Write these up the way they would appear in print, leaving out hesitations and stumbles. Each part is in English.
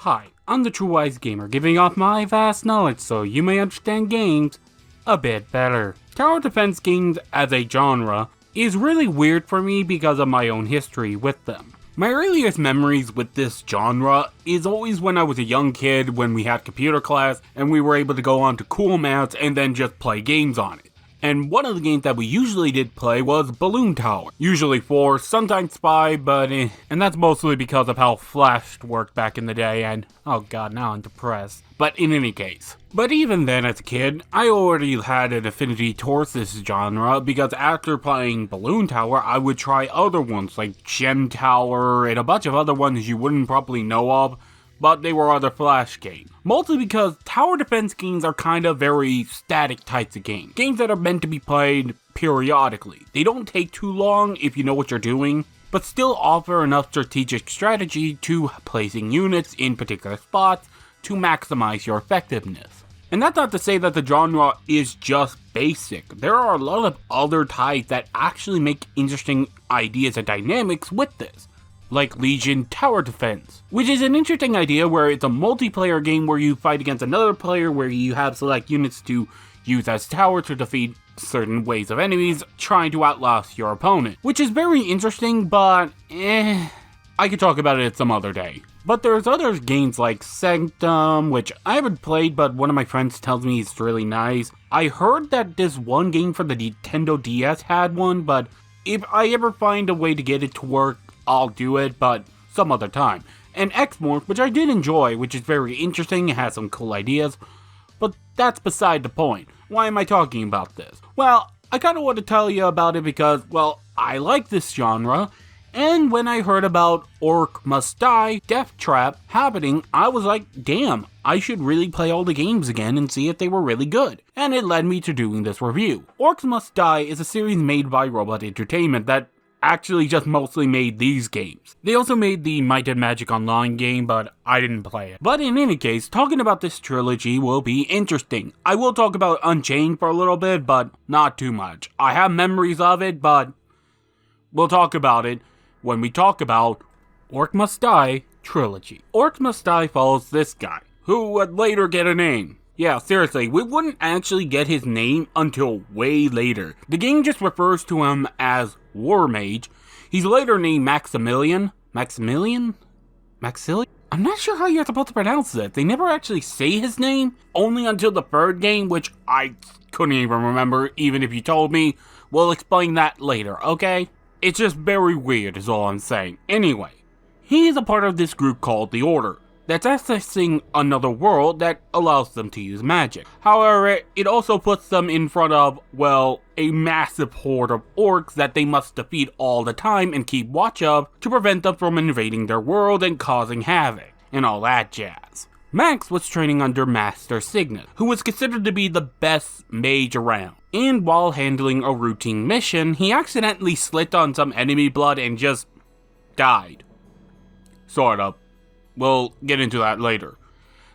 Hi, I'm the True Wise Gamer, giving off my vast knowledge so you may understand games a bit better. Tower defense games as a genre is really weird for me because of my own history with them. My earliest memories with this genre is always when I was a young kid when we had computer class and we were able to go on to cool mats and then just play games on it. And one of the games that we usually did play was Balloon Tower. Usually 4, sometimes 5, and that's mostly because of how Flash worked back in the day and, oh god, now I'm depressed. But in any case. But even then as a kid, I already had an affinity towards this genre because after playing Balloon Tower, I would try other ones like Gem Tower and a bunch of other ones you wouldn't probably know of, but they were other Flash games. Mostly because tower defense games are kind of very static types of games. Games that are meant to be played periodically. They don't take too long if you know what you're doing, but still offer enough strategic strategy to placing units in particular spots to maximize your effectiveness. And that's not to say that the genre is just basic. There are a lot of other types that actually make interesting ideas and dynamics with this. Like Legion Tower Defense, which is an interesting idea where it's a multiplayer game where you fight against another player where you have select units to use as tower to defeat certain waves of enemies trying to outlast your opponent. Which is very interesting, but I could talk about it some other day. But there's other games like Sanctum, which I haven't played, but one of my friends tells me it's really nice. I heard that this one game for the Nintendo DS had one, but if I ever find a way to get it to work, I'll do it, but some other time. And X-Morph, which I did enjoy, which is very interesting, it has some cool ideas, but that's beside the point. Why am I talking about this? Well, I kind of want to tell you about it because, well, I like this genre, and when I heard about Orcs Must Die, Death Trap happening, I was like, damn, I should really play all the games again and see if they were really good. And it led me to doing this review. Orcs Must Die is a series made by Robot Entertainment that actually just mostly made these games. They also made the Might and Magic Online game, but I didn't play it. But in any case, talking about this trilogy will be interesting. I will talk about Unchained for a little bit, but not too much. I have memories of it, but we'll talk about it when we talk about Orcs Must Die Trilogy. Orcs Must Die follows this guy, who would later get a name. Yeah, seriously, we wouldn't actually get his name until way later. The game just refers to him as War Mage. He's later named Maximilian? I'm not sure how you're supposed to pronounce it. They never actually say his name, only until the third game, which I couldn't even remember, even if you told me. We'll explain that later, okay? It's just very weird is all I'm saying. Anyway, he is a part of this group called the Order that's accessing another world that allows them to use magic. However, it also puts them in front of, well, a massive horde of orcs that they must defeat all the time and keep watch of to prevent them from invading their world and causing havoc, and all that jazz. Max was training under Master Cygnus, who was considered to be the best mage around. And while handling a routine mission, he accidentally slipped on some enemy blood and just died. Sort of. We'll get into that later.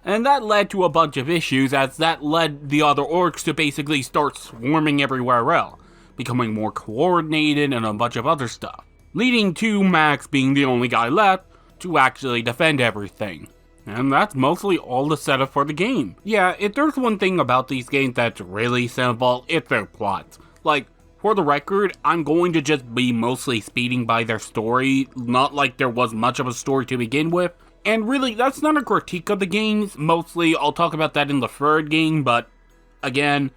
And that led to a bunch of issues, as that led the other orcs to basically start swarming everywhere else, becoming more coordinated and a bunch of other stuff, leading to Max being the only guy left to actually defend everything. And that's mostly all the setup for the game. Yeah, if there's one thing about these games that's really simple, it's their plots. Like, for the record, I'm going to just be mostly speeding by their story, not like there was much of a story to begin with. And really, that's not a critique of the games. Mostly, I'll talk about that in the third game, but again,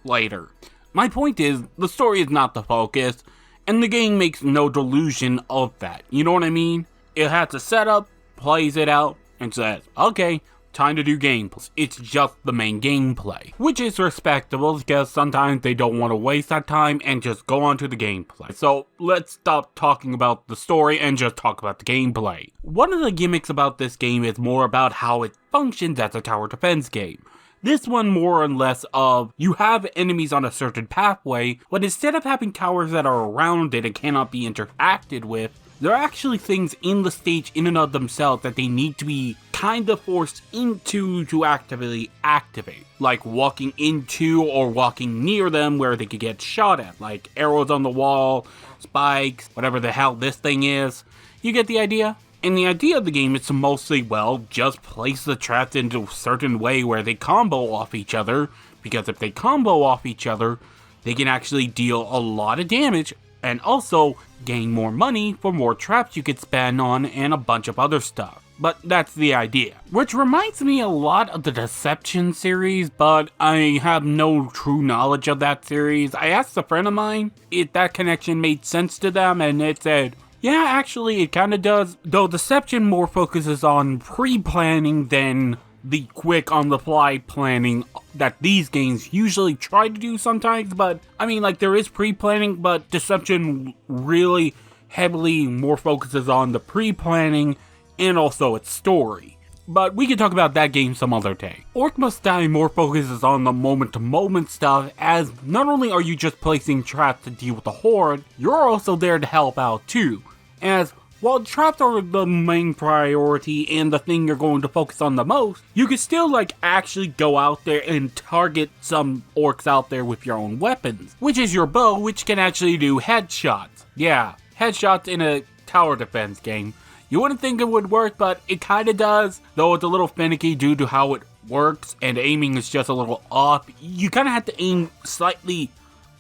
later. My point is, the story is not the focus, and the game makes no delusion of that. You know what I mean? It has a setup, plays it out, and says, okay, time to do gameplay. It's just the main gameplay, which is respectable because sometimes they don't want to waste that time and just go on to the gameplay. So let's stop talking about the story and just talk about the gameplay. One of the gimmicks about this game is more about how it functions as a tower defense game. This one more or less of, you have enemies on a certain pathway, but instead of having towers that are around it and cannot be interacted with, there are actually things in the stage in and of themselves that they need to be kind of forced into to actively activate. Like walking into or walking near them where they could get shot at, like arrows on the wall, spikes, whatever the hell this thing is. You get the idea? And the idea of the game is to mostly, well, just place the traps into a certain way where they combo off each other, because if they combo off each other, they can actually deal a lot of damage, and also gain more money for more traps you could spend on and a bunch of other stuff. But that's the idea. Which reminds me a lot of the Deception series, but I have no true knowledge of that series. I asked a friend of mine if that connection made sense to them, and it said, yeah, actually it kinda does, though Deception more focuses on pre-planning than the quick on-the-fly planning that these games usually try to do sometimes. But, I mean, like, there is pre-planning, but Deception really heavily more focuses on the pre-planning and also its story. But we can talk about that game some other day. Orcs Must Die more focuses on the moment-to-moment stuff, as not only are you just placing traps to deal with the horde, you're also there to help out too. As while traps are the main priority and the thing you're going to focus on the most, you can still like actually go out there and target some orcs out there with your own weapons, which is your bow, which can actually do headshots. Yeah, headshots in a tower defense game. You wouldn't think it would work, but it kinda does, though it's a little finicky due to how it works and aiming is just a little off. You kinda have to aim slightly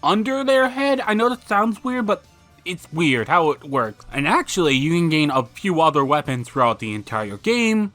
under their head. I know that sounds weird, but it's weird how it works. And actually, you can gain a few other weapons throughout the entire game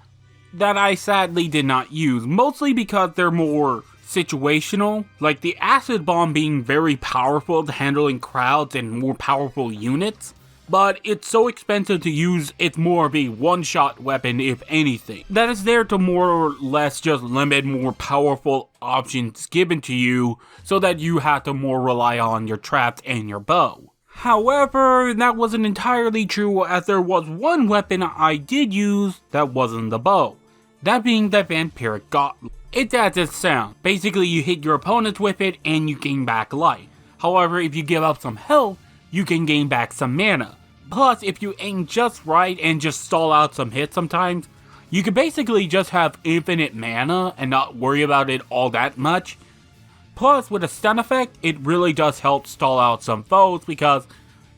that I sadly did not use, mostly because they're more situational, like the acid bomb being very powerful to handling crowds and more powerful units. But it's so expensive to use, it's more of a one-shot weapon if anything. That is there to more or less just limit more powerful options given to you so that you have to more rely on your traps and your bow. However, that wasn't entirely true, as there was one weapon I did use that wasn't the bow. That being the Vampiric Gauntlet. It's as it sounds. Basically, you hit your opponents with it and you gain back life. However, if you give up some health, you can gain back some mana. Plus, if you aim just right and just stall out some hits sometimes, you can basically just have infinite mana and not worry about it all that much. Plus, with a stun effect, it really does help stall out some foes because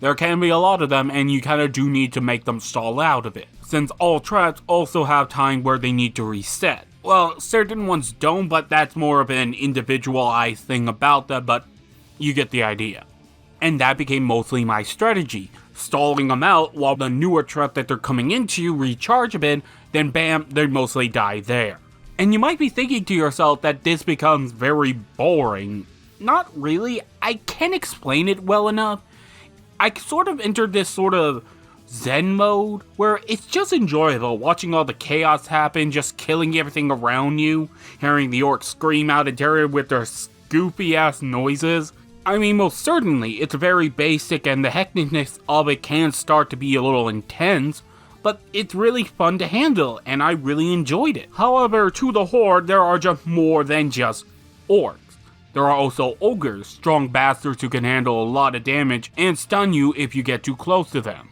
there can be a lot of them and you kinda do need to make them stall out of it, since all traps also have time where they need to reset. Well, certain ones don't, but that's more of an individualized thing about them, but you get the idea. And that became mostly my strategy, stalling them out while the newer trap that they're coming into recharge a bit, then bam, they mostly die there. And you might be thinking to yourself that this becomes very boring. Not really, I can't explain it well enough. I sort of entered this sort of zen mode, where it's just enjoyable watching all the chaos happen, just killing everything around you, hearing the orcs scream out of terror with their goofy ass noises. I mean, most certainly, it's very basic and the hecticness of it can start to be a little intense, but it's really fun to handle, and I really enjoyed it. However, to the horde, there are just more than just orcs. There are also ogres, strong bastards who can handle a lot of damage and stun you if you get too close to them.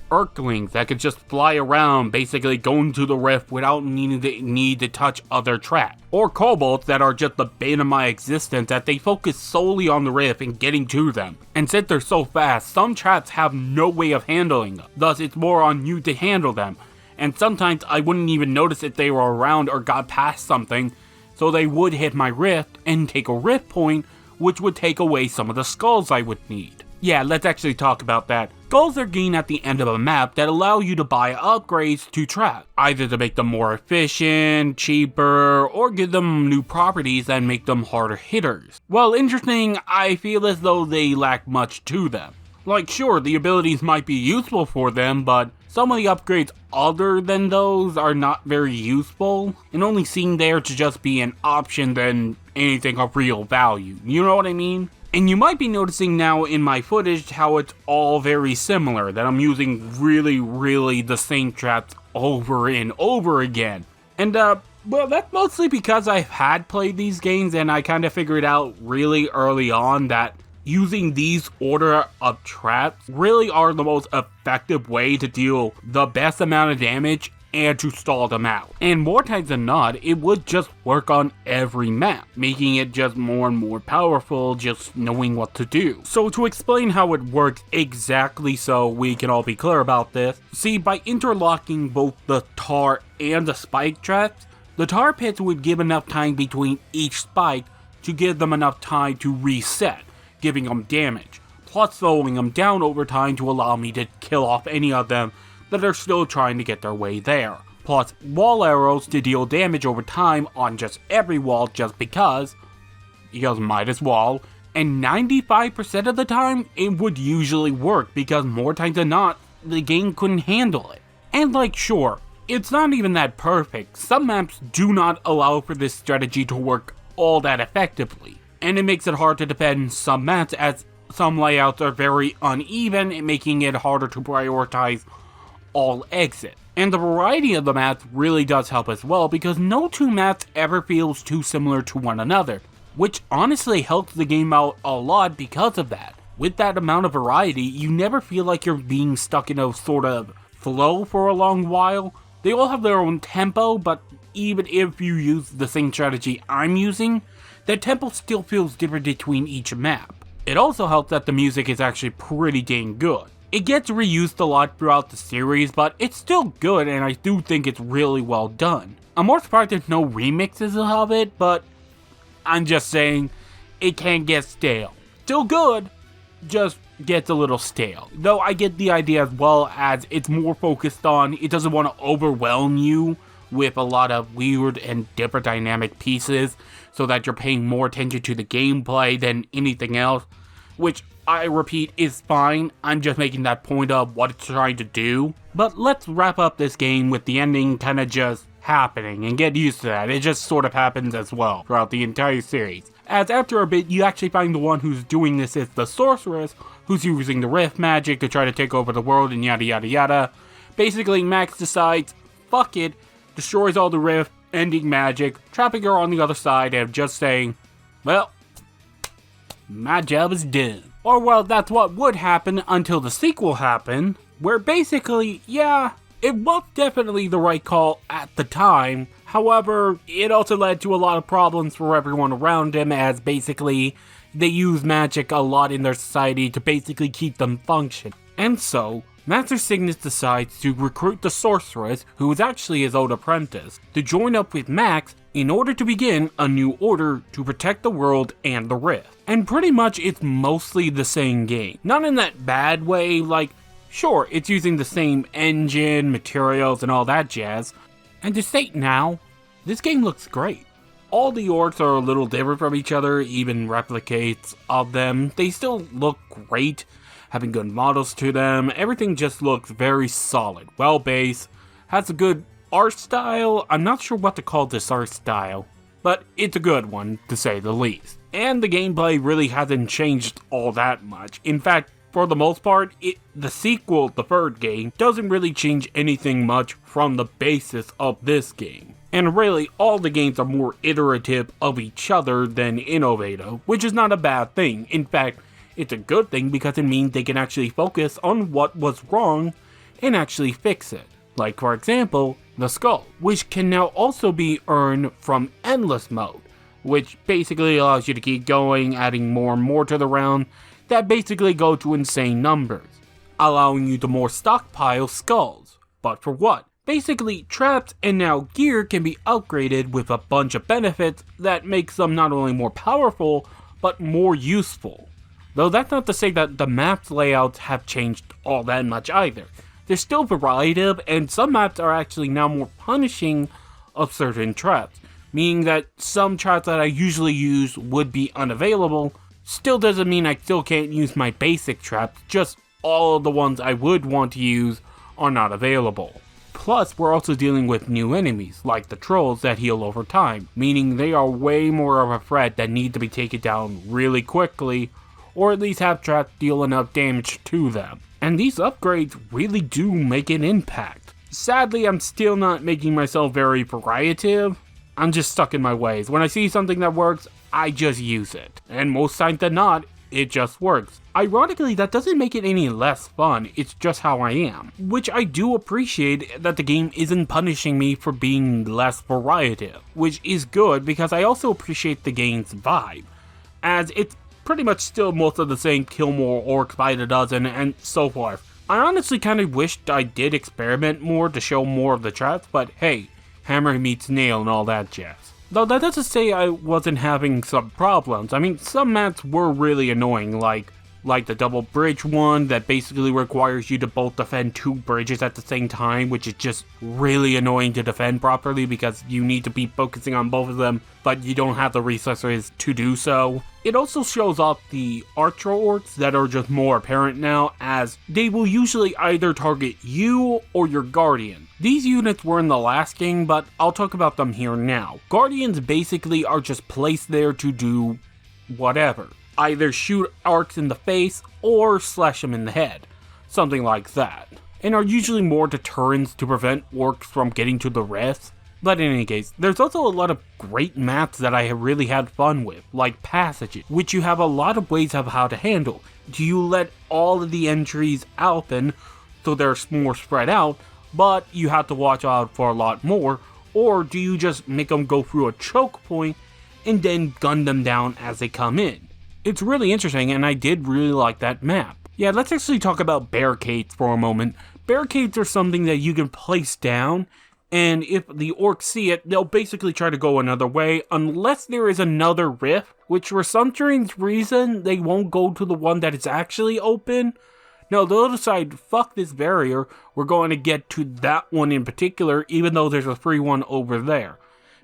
Earthlings that can just fly around, basically going to the rift without needing to touch other traps. Or kobolds that are just the bane of my existence, that they focus solely on the rift and getting to them. And since they're so fast, some traps have no way of handling them, thus it's more on you to handle them. And sometimes I wouldn't even notice if they were around or got past something, so they would hit my rift and take a rift point, which would take away some of the skulls I would need. Yeah, let's actually talk about that. Skulls are gained at the end of a map that allow you to buy upgrades to traps, either to make them more efficient, cheaper, or give them new properties that make them harder hitters. While interesting, I feel as though they lack much to them. Like, sure, the abilities might be useful for them, but some of the upgrades other than those are not very useful, and only seem there to just be an option than anything of real value. You know what I mean? And you might be noticing now in my footage how it's all very similar, that I'm using really the same traps over and over again. And well, that's mostly because I had played these games and I kind of figured out really early on that using these order of traps really are the most effective way to deal the best amount of damage and to stall them out. And more times than not, it would just work on every map, making it just more and more powerful just knowing what to do. So to explain how it works exactly so we can all be clear about this, see, by interlocking both the tar and the spike traps, the tar pits would give enough time between each spike to give them enough time to reset, giving them damage, plus slowing them down over time to allow me to kill off any of them that are still trying to get their way there. Plus wall arrows to deal damage over time on just every wall just because might as well. And 95% of the time, it would usually work because more times than not, the game couldn't handle it. And like sure, it's not even that perfect. Some maps do not allow for this strategy to work all that effectively. And it makes it hard to defend some maps as some layouts are very uneven, making it harder to prioritize all exit. And the variety of the maps really does help as well because no two maps ever feels too similar to one another, which honestly helps the game out a lot because of that. With that amount of variety, you never feel like you're being stuck in a sort of flow for a long while. They all have their own tempo, but even if you use the same strategy I'm using, the tempo still feels different between each map. It also helps that the music is actually pretty dang good. It gets reused a lot throughout the series, but it's still good and I do think it's really well done. I'm more surprised there's no remixes of it, but I'm just saying, it can get stale. Still good, just gets a little stale. Though I get the idea as well as it's more focused on, it doesn't want to overwhelm you with a lot of weird and different dynamic pieces so that you're paying more attention to the gameplay than anything else, which I repeat is fine. I'm just making that point of what it's trying to do. But let's wrap up this game with the ending kind of just happening and get used to that. It just sort of happens as well throughout the entire series. As after a bit, you actually find the one who's doing this is the sorceress, who's using the rift magic to try to take over the world and yada yada yada. Basically, Max decides, fuck it, destroys all the rift, ending magic, trapping her on the other side and just saying, well, my job is done. Or well, that's what would happen until the sequel happened, where basically, yeah, it was definitely the right call at the time. However, it also led to a lot of problems for everyone around him, as basically they use magic a lot in their society to basically keep them function. And so, Master Cygnus decides to recruit the sorceress, who is actually his old apprentice, to join up with Max in order to begin a new order to protect the world and the rift. And pretty much it's mostly the same game. Not in that bad way, like, sure, it's using the same engine, materials, and all that jazz. And to state now, this game looks great. All the orcs are a little different from each other, even replicates of them. They still look great, having good models to them. Everything just looks very solid, well-based, has a good art style. I'm not sure what to call this art style, but it's a good one, to say the least. And the gameplay really hasn't changed all that much. In fact, for the most part, the sequel, the third game, doesn't really change anything much from the basis of this game. And really, all the games are more iterative of each other than innovative, which is not a bad thing. In fact, it's a good thing because it means they can actually focus on what was wrong and actually fix it. Like for example, the skull, which can now also be earned from endless mode, which basically allows you to keep going, adding more and more to the round that basically go to insane numbers, allowing you to more stockpile skulls. But for what? Basically, traps and now gear can be upgraded with a bunch of benefits that makes them not only more powerful, but more useful. Though that's not to say that the map's layouts have changed all that much either. There's still variative, and some maps are actually now more punishing of certain traps, meaning that some traps that I usually use would be unavailable. Still doesn't mean I still can't use my basic traps, just all of the ones I would want to use are not available. Plus, we're also dealing with new enemies, like the trolls that heal over time, meaning they are way more of a threat that need to be taken down really quickly, or at least have traps deal enough damage to them. And these upgrades really do make an impact. Sadly, I'm still not making myself very variative. I'm just stuck in my ways. When I see something that works, I just use it. And most times than not, it just works. Ironically, that doesn't make it any less fun, it's just how I am. Which I do appreciate that the game isn't punishing me for being less variative, which is good because I also appreciate the game's vibe, as it's pretty much still most of the same kill more orcs by the dozen and so forth. I honestly kind of wished I did experiment more to show more of the traps, but hey, hammer meets nail and all that jazz. Though that doesn't say I wasn't having some problems. I mean, some maps were really annoying, like the double bridge one that basically requires you to both defend 2 bridges at the same time, which is just really annoying to defend properly because you need to be focusing on both of them, but you don't have the resources to do so. It also shows off the archer orcs that are just more apparent now, as they will usually either target you or your guardian. These units were in the last game, but I'll talk about them here now. Guardians basically are just placed there to do whatever. Either shoot orcs in the face or slash them in the head, something like that, and are usually more deterrents to prevent orcs from getting to the rest. But in any case, there's also a lot of great maps that I have really had fun with, like passages, which you have a lot of ways of how to handle. Do you let all of the entries open so they're more spread out, but you have to watch out for a lot more, or do you just make them go through a choke point and then gun them down as they come in? It's really interesting, and I did really like that map. Yeah, let's actually talk about barricades for a moment. Barricades are something that you can place down, and if the orcs see it, they'll basically try to go another way, unless there is another rift, which for some strange reason, they won't go to the one that is actually open. No, they'll decide, fuck this barrier, we're going to get to that one in particular, even though there's a free one over there.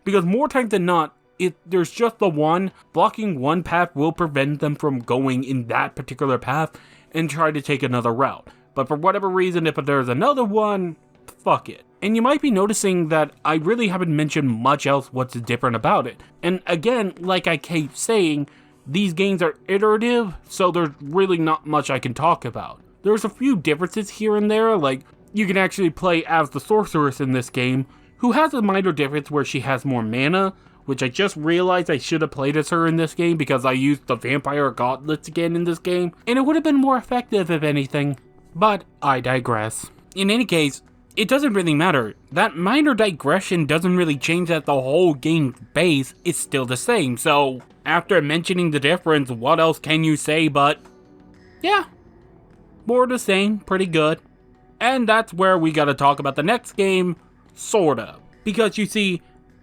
Because more times than not, if there's just the one, blocking one path will prevent them from going in that particular path and try to take another route. But for whatever reason, if there's another one, fuck it. And you might be noticing that I really haven't mentioned much else what's different about it. And again, like I keep saying, these games are iterative, so there's really not much I can talk about. There's a few differences here and there, like you can actually play as the sorceress in this game, who has a minor difference where she has more mana, which I just realized I should have played as her in this game because I used the vampire gauntlets again in this game, and it would have been more effective if anything. But I digress. In any case, it doesn't really matter. That minor digression doesn't really change that the whole game's base is still the same, so after mentioning the difference, what else can you say but, yeah, more the same, pretty good. And that's where we gotta talk about the next game, sorta. Because you see,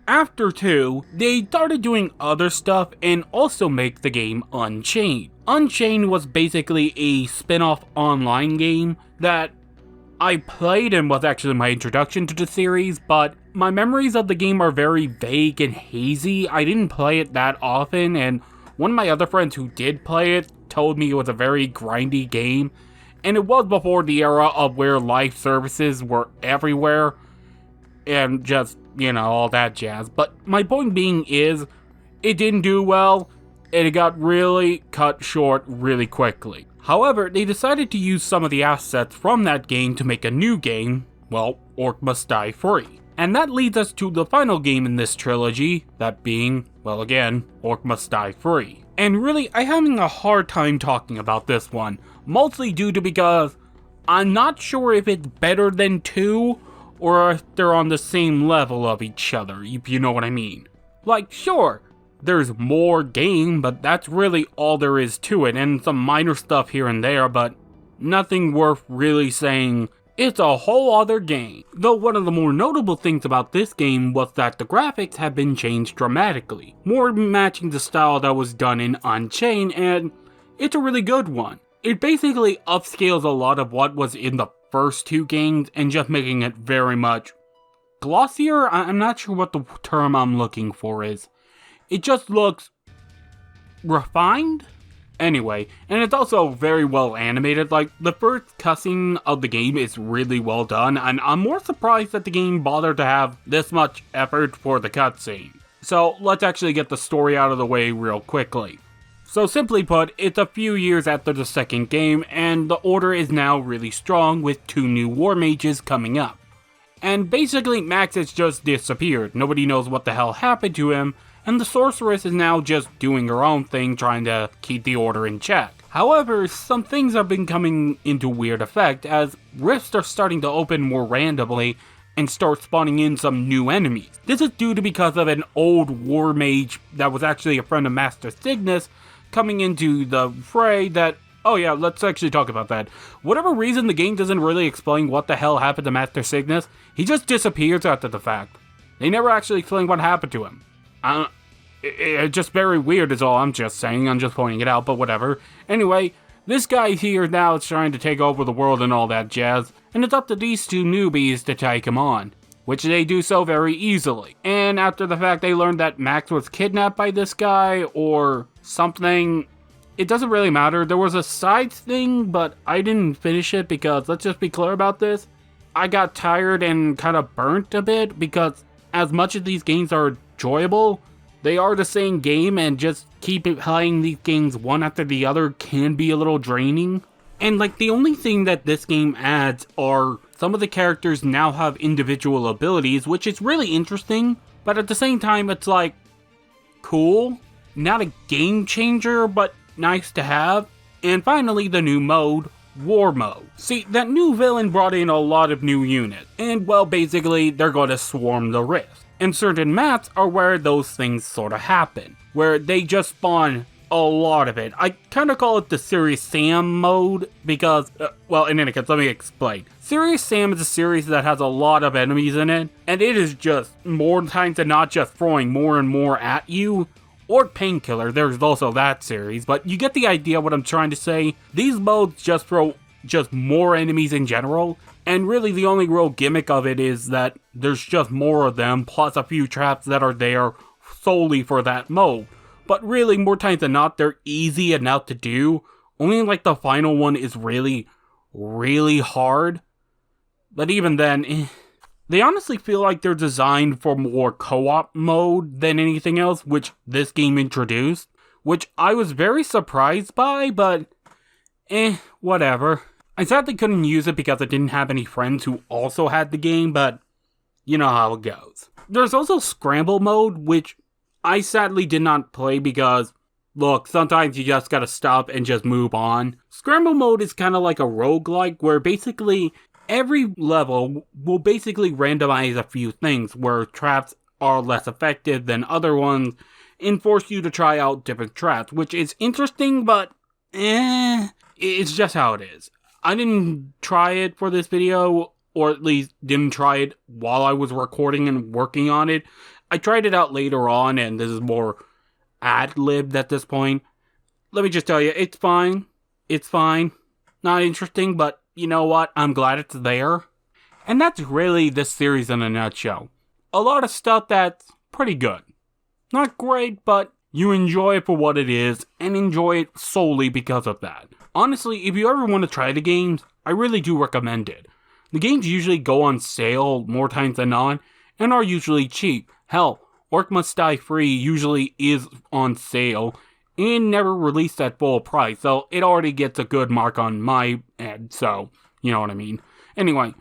after 2, they started doing other stuff and also make the game Unchained. Unchained was basically a spin-off online game that I played and was actually my introduction to the series, but my memories of the game are very vague and hazy. I didn't play it that often, and one of my other friends who did play it told me it was a very grindy game, and it was before the era of where live services were everywhere, and just, you know, all that jazz. But my point being is, it didn't do well, and it got really cut short really quickly. However, they decided to use some of the assets from that game to make a new game, well, Orcs Must Die 3. And that leads us to the final game in this trilogy, that being, well again, Orcs Must Die 3. And really, I'm having a hard time talking about this one, mostly due to because I'm not sure if it's better than 2, or if they're on the same level of each other, if you know what I mean. Like, sure, there's more game, but that's really all there is to it, and some minor stuff here and there, but nothing worth really saying, it's a whole other game. Though one of the more notable things about this game was that the graphics have been changed dramatically, more matching the style that was done in Unchained, and it's a really good one. It basically upscales a lot of what was in the first 2 games and just making it very much glossier. I'm not sure what the term I'm looking for is. It just looks refined? Anyway, and it's also very well animated. Like, the first cutscene of the game is really well done, and I'm more surprised that the game bothered to have this much effort for the cutscene. So let's actually get the story out of the way real quickly. So simply put, it's a few years after the second game, and the Order is now really strong with 2 new war mages coming up. And basically, Max has just disappeared. Nobody knows what the hell happened to him, and the sorceress is now just doing her own thing, trying to keep the order in check. However, some things have been coming into weird effect as rifts are starting to open more randomly and start spawning in some new enemies. This is due to because of an old war mage that was actually a friend of Master Cygnus coming into the fray that, oh yeah, let's actually talk about that. Whatever reason, the game doesn't really explain what the hell happened to Master Cygnus. He just disappears after the fact. They never actually explain what happened to him. It's just very weird is all I'm just saying. I'm just pointing it out, but whatever. Anyway, this guy here now is trying to take over the world and all that jazz, and it's up to these two newbies to take him on, which they do so very easily. And after the fact they learned that Max was kidnapped by this guy or something, it doesn't really matter. There was a side thing, but I didn't finish it because, let's just be clear about this, I got tired and kind of burnt a bit because as much as these games are enjoyable, they are the same game, and just keep playing these games one after the other can be a little draining. And like the only thing that this game adds are some of the characters now have individual abilities, which is really interesting, but at the same time it's like, cool, not a game changer, but nice to have. And finally, the new mode, War Mode. See, that new villain brought in a lot of new units, and well, basically, they're going to swarm the rift. And certain maps are where those things sort of happen, where they just spawn a lot of it. I kind of call it the Serious Sam mode because, well, in any case, let me explain. Serious Sam is a series that has a lot of enemies in it, and it is just more times than not just throwing more and more at you. Or Painkiller, there's also that series, but you get the idea what I'm trying to say. These modes just throw just more enemies in general, and really the only real gimmick of it is that there's just more of them, plus a few traps that are there solely for that mode. But really, more times than not, they're easy enough to do. Only like the final one is really, really hard. But even then, they honestly feel like they're designed for more co-op mode than anything else, which this game introduced. Which I was very surprised by, but whatever. I sadly couldn't use it because I didn't have any friends who also had the game, but you know how it goes. There's also Scramble mode, which I sadly did not play because, look, sometimes you just gotta stop and just move on. Scramble mode is kind of like a roguelike, where basically every level will basically randomize a few things, where traps are less effective than other ones, and force you to try out different traps, which is interesting, but it's just how it is. I didn't try it for this video, or at least didn't try it while I was recording and working on it. I tried it out later on, and this is more ad-libbed at this point. Let me just tell you, it's fine. It's fine. Not interesting, but you know what? I'm glad it's there. And that's really this series in a nutshell. A lot of stuff that's pretty good. Not great, but you enjoy it for what it is, and enjoy it solely because of that. Honestly, if you ever want to try the games, I really do recommend it. The games usually go on sale more times than not, and are usually cheap. Hell, Orcs Must Die Free usually is on sale, and never released at full price, so it already gets a good mark on my end, so, you know what I mean. Anyway,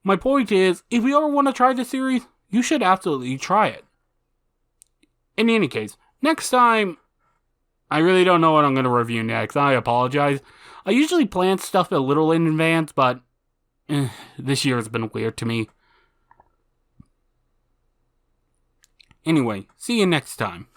my point is, if you ever want to try the series, you should absolutely try it. In any case, next time, I really don't know what I'm going to review next. I apologize. I usually plan stuff a little in advance, but this year has been weird to me. Anyway, see you next time.